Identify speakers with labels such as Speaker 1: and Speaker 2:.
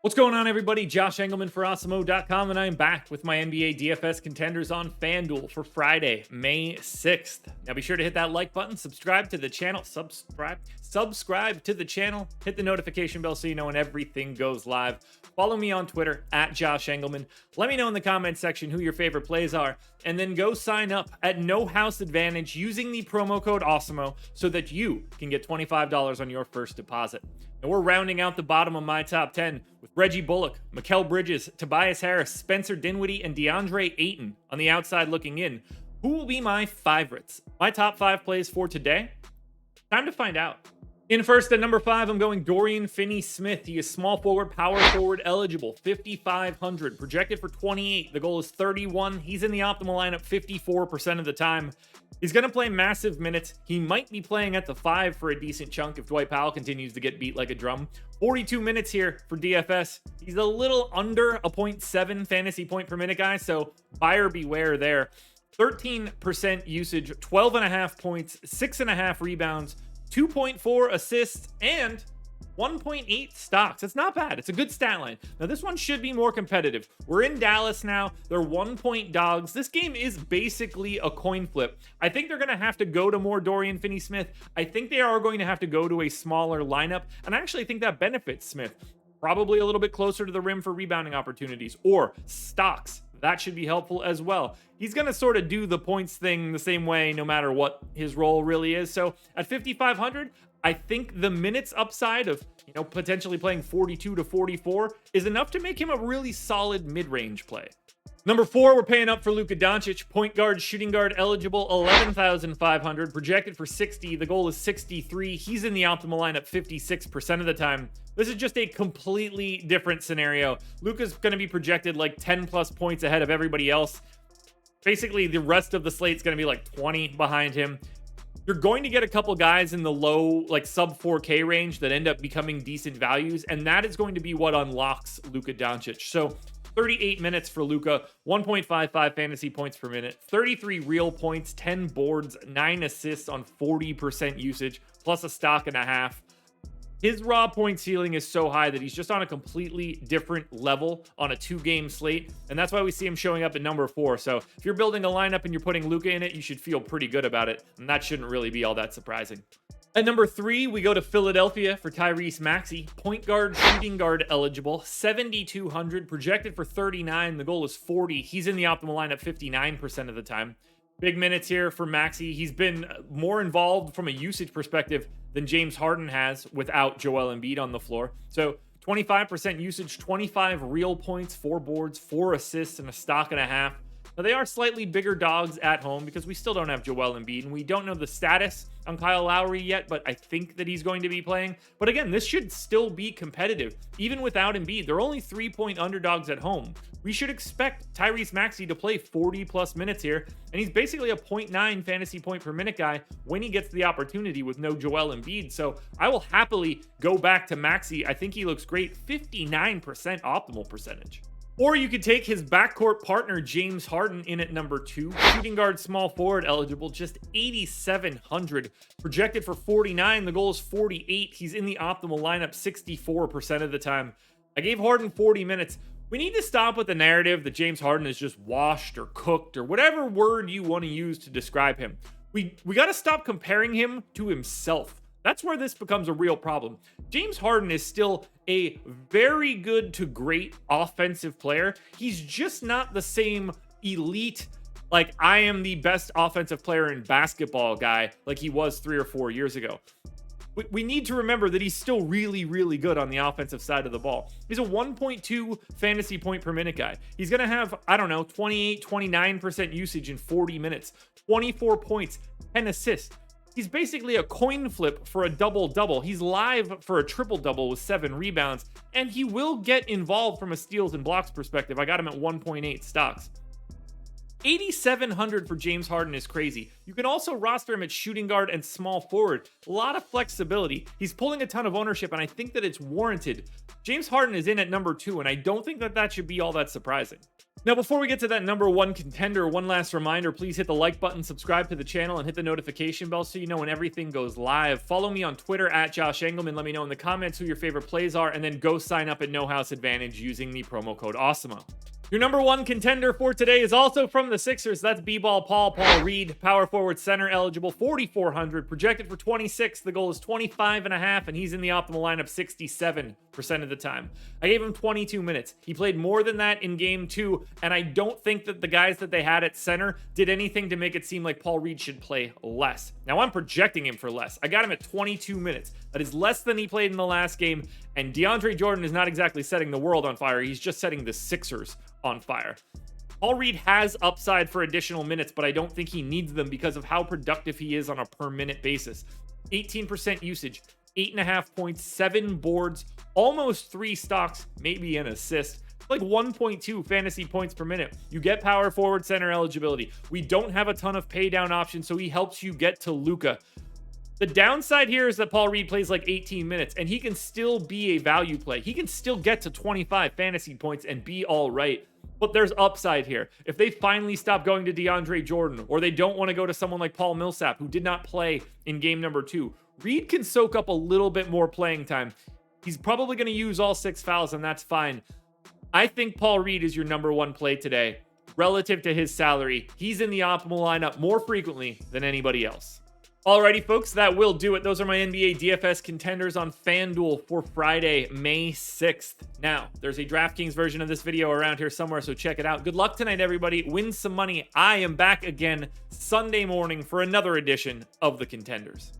Speaker 1: What's going on, everybody? Josh Engleman for Awesemo.com, and I'm back with my NBA DFS contenders on FanDuel for Friday, May 6th. Now be sure to hit that like button, subscribe to the channel, hit the notification bell so you know when everything goes live. Follow me on Twitter at Josh Engleman. Let me know in the comments section who your favorite plays are, and then go sign up at No House Advantage using the promo code Awesemo so that you can get $25 on your first deposit. And we're rounding out the bottom of my top 10 with Reggie Bullock, Mikal Bridges, Tobias Harris, Spencer Dinwiddie, and DeAndre Ayton on the outside looking in. Who will be my favorites? My top 5 plays for today? Time to find out. In first, at number 5, I'm going Dorian Finney-Smith. He is small forward, power forward eligible, 5,500, projected for 28. The goal is 31. He's in the optimal lineup 54% of the time. He's going to play massive minutes. He might be playing at the 5 for a decent chunk if Dwight Powell continues to get beat like a drum. 42 minutes here for DFS. He's a little under a 0.7 fantasy point per minute guy, so buyer beware there. 13% usage, 12.5 points, 6.5 rebounds, 2.4 assists, and 1.8 stocks. It's not bad. It's a good stat line. Now, this one should be more competitive. We're in Dallas now. They're 1-point dogs. This game is basically a coin flip. I think they're going to have to go to more Dorian Finney-Smith. I think they are going to have to go to a smaller lineup, and I actually think that benefits Smith. Probably a little bit closer to the rim for rebounding opportunities or stocks. That should be helpful as well. He's going to sort of do the points thing the same way no matter what his role really is. So at 5,500, I think the minutes upside of, potentially playing 42 to 44 is enough to make him a really solid mid-range play. Number 4, we're paying up for Luka Doncic, point guard, shooting guard eligible, 11,500, projected for 60. The goal is 63. He's in the optimal lineup 56% of the time. This is just a completely different scenario. Luka's going to be projected like 10 plus points ahead of everybody else. Basically, the rest of the slate's going to be like 20 behind him. You're going to get a couple guys in the low, like sub 4K range that end up becoming decent values, and that is going to be what unlocks Luka Doncic. So 38 minutes for Luka, 1.55 fantasy points per minute, 33 real points, 10 boards, 9 assists on 40% usage, plus a stock and a half. His raw point ceiling is so high that he's just on a completely different level on a 2-game slate, and that's why we see him showing up at number 4. So if you're building a lineup and you're putting Luka in it, you should feel pretty good about it, and that shouldn't really be all that surprising. At number 3, we go to Philadelphia for Tyrese Maxiell, point guard, shooting guard eligible, 7,200, projected for 39. The goal is 40. He's in the optimal lineup 59% of the time. Big minutes here for Maxey. He's been more involved from a usage perspective than James Harden has without Joel Embiid on the floor. So 25% usage, 25 real points, 4 boards, 4 assists, and a stock and a half. Now, they are slightly bigger dogs at home because we still don't have Joel Embiid, and we don't know the status on Kyle Lowry yet, but I think that he's going to be playing. But again, this should still be competitive. Even without Embiid, they're only 3-point underdogs at home. We should expect Tyrese Maxiell to play 40-plus minutes here, and he's basically a 0.9 fantasy point per minute guy when he gets the opportunity with no Joel Embiid. So I will happily go back to Maxiell. I think he looks great. 59% optimal percentage. Or you could take his backcourt partner, James Harden, in at number 2. Shooting guard, small forward eligible, just 8,700. Projected for 49. The goal is 48. He's in the optimal lineup 64% of the time. I gave Harden 40 minutes. We need to stop with the narrative that James Harden is just washed or cooked or whatever word you want to use to describe him. We got to stop comparing him to himself. That's where this becomes a real problem. James Harden is still a very good to great offensive player. He's just not the same elite, like I am the best offensive player in basketball guy like he was 3 or 4 years ago. We need to remember that he's still really, really good on the offensive side of the ball. He's a 1.2 fantasy point per minute guy. He's going to have, 28, 29% usage in 40 minutes, 24 points, 10 assists. He's basically a coin flip for a double-double. He's live for a triple-double with 7 rebounds, and he will get involved from a steals and blocks perspective. I got him at 1.8 stocks. 8,700 for James Harden is crazy. You can also roster him at shooting guard and small forward. A lot of flexibility. He's pulling a ton of ownership, and I think that it's warranted. James Harden is in at number 2, and I don't think that should be all that surprising. Now, before we get to that number one contender, one last reminder, please hit the like button, subscribe to the channel, and hit the notification bell so you know when everything goes live. Follow me on Twitter at Josh Engleman. Let me know in the comments who your favorite plays are, and then go sign up at No House Advantage using the promo code Awesemo. Your number one contender for today is also from the Sixers. That's B-Ball Paul Reed, power forward center, eligible 4,400, projected for 26. The goal is 25.5, and he's in the optimal lineup 67% of the time. I gave him 22 minutes. He played more than that in game 2, and I don't think that the guys that they had at center did anything to make it seem like Paul Reed should play less. Now, I'm projecting him for less. I got him at 22 minutes. That is less than he played in the last game, and DeAndre Jordan is not exactly setting the world on fire. He's just setting the Sixers on fire. Paul Reed has upside for additional minutes, but I don't think he needs them because of how productive he is on a per minute basis. 18% usage, 8.5 points, 7 boards, almost 3 stocks, maybe an assist, like 1.2 fantasy points per minute. You get power forward center eligibility. We don't have a ton of pay down options, so he helps you get to Luka. The downside here is that Paul Reed plays like 18 minutes, and he can still be a value play. He can still get to 25 fantasy points and be all right. But there's upside here. If they finally stop going to DeAndre Jordan, or they don't want to go to someone like Paul Millsap, who did not play in game number 2, Reed can soak up a little bit more playing time. He's probably going to use all 6 fouls, and that's fine. I think Paul Reed is your number one play today. Relative to his salary, he's in the optimal lineup more frequently than anybody else. Alrighty, folks, that will do it. Those are my NBA DFS contenders on FanDuel for Friday, May 6th. Now, there's a DraftKings version of this video around here somewhere, so check it out. Good luck tonight, everybody. Win some money. I am back again Sunday morning for another edition of the Contenders.